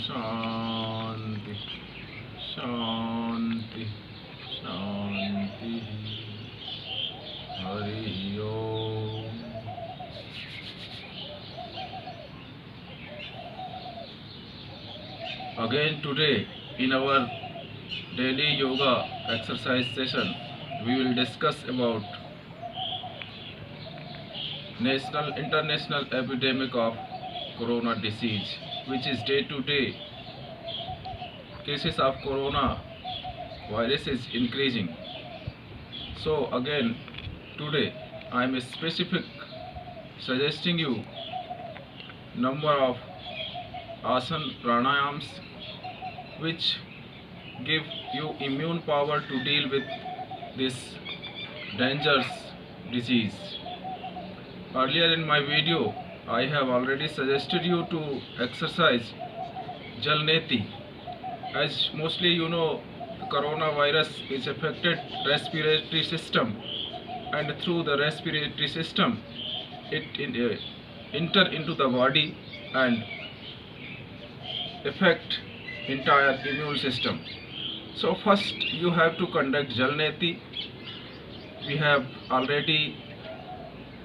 Shanti Shanti Shanti. Hari Om. Again today in our daily yoga exercise session we will discuss about national international epidemic of corona disease, which is day to day cases of corona virus is increasing. So again today I am specific suggesting you number of asana pranayams which give you immune power to deal with this dangerous disease. Earlier in my video I have already suggested you to exercise Jalneti. As mostly you know, the coronavirus is affected respiratory system, and through the respiratory system it enter into the body and affect entire immune system. So first you have to conduct Jalneti. We have already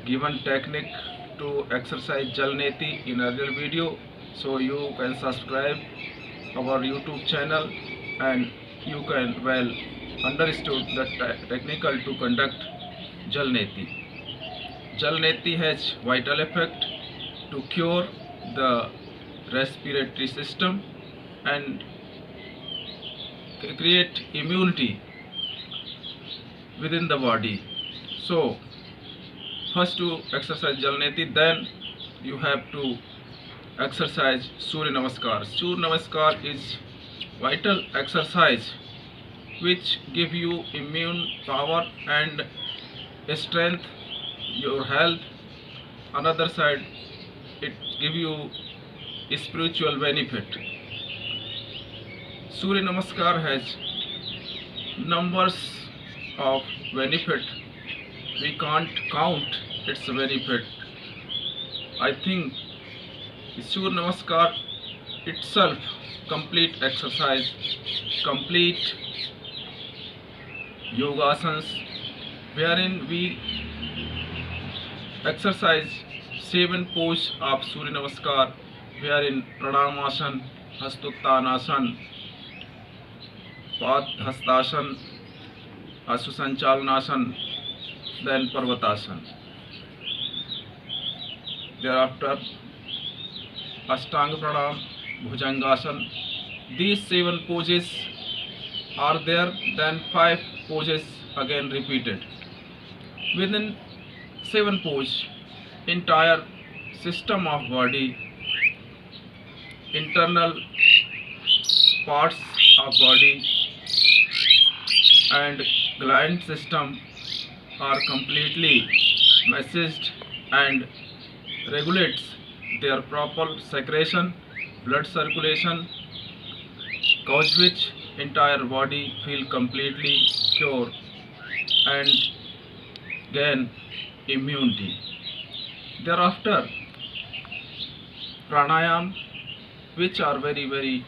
given technique to exercise Jalneti in earlier video, so you can subscribe our YouTube channel and you can well understood the technical to conduct Jalneti. Jalneti has vital effect to cure the respiratory system and create immunity within the body. So first to exercise Jalneti, then you have to exercise Surya Namaskar. Surya Namaskar is vital exercise which give you immune power and strength your health. Another side it give you spiritual benefit. Surya Namaskar has numbers of benefit. We can't count its benefit. I think Surya Namaskar itself complete exercise, complete yogasanas, wherein we exercise 7 poses of Surya Namaskar, wherein Pranamasan, Hastuttanasana, Padhastasana, Asusanchalanasan, then Parvatasana. Thereafter Ashtanga Pranam, Bhujangasana. These 7 poses are there, then 5 poses again repeated. Within 7 poses, entire system of body, internal parts of body and gland system are completely massaged and regulates their proper secretion, blood circulation, cause which entire body feel completely cured and gain immunity. Thereafter pranayam, which are very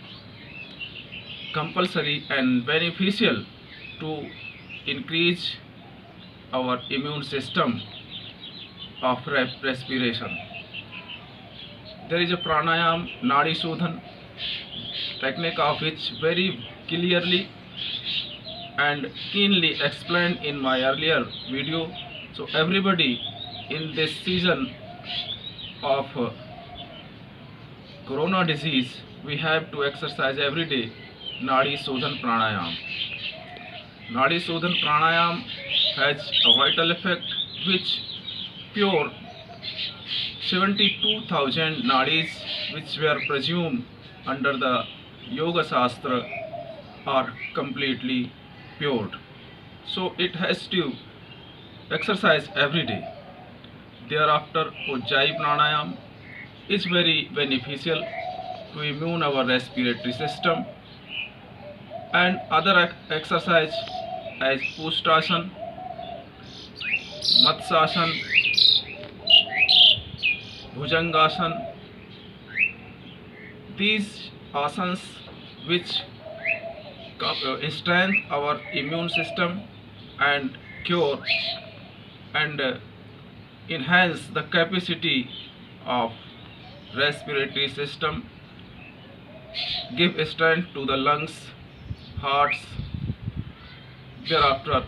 compulsory and beneficial to increase our immune system of respiration. There is a pranayam Nadi Shodhan, technique of which very clearly and keenly explained in my earlier video. So everybody in this season of corona disease, we have to exercise every day Nadi Shodhan Pranayam. Nadi Shodhan Pranayam has a vital effect which pure 72,000 nadis which were presumed under the Yoga Shastra are completely cured. So it has to exercise every day. Thereafter Ujjayi Pranayam is very beneficial to immune our respiratory system, and other exercise as Pushtasana, Matsasana, Bhujangasana. These asanas which strengthen our immune system and cure and enhance the capacity of respiratory system, give strength to the lungs, hearts. Thereafter,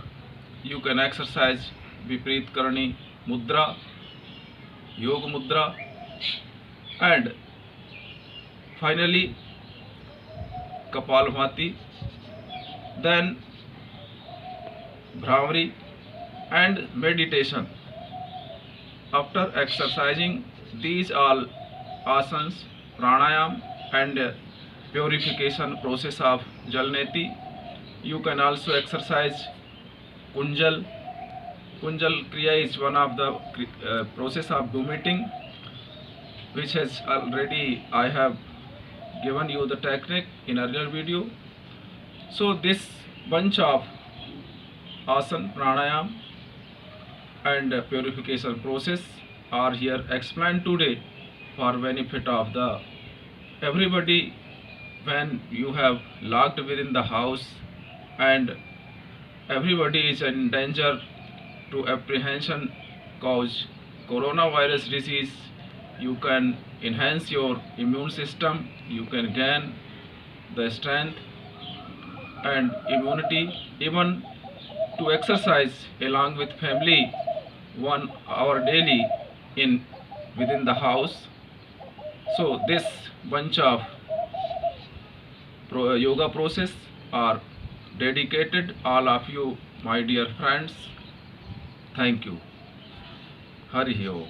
you can exercise Vipreet Karani Mudra, Yoga Mudra, and finally Kapalbhati, then Bhramari and meditation. After exercising these all asanas, pranayam and purification process of Jalneti, you can also exercise Kunjal. Kunjal Kriya is one of the process of vomiting, which has already I have given you the technique in earlier video. So this bunch of asana, pranayam and purification process are here explained today for benefit of the everybody. When you have locked within the house and everybody is in danger to apprehension cause coronavirus disease, you can enhance your immune system, you can gain the strength and immunity, even to exercise along with family 1 hour daily in within the house. So this bunch of yoga process are dedicated all of you, my dear friends. Thank you. Hari Om.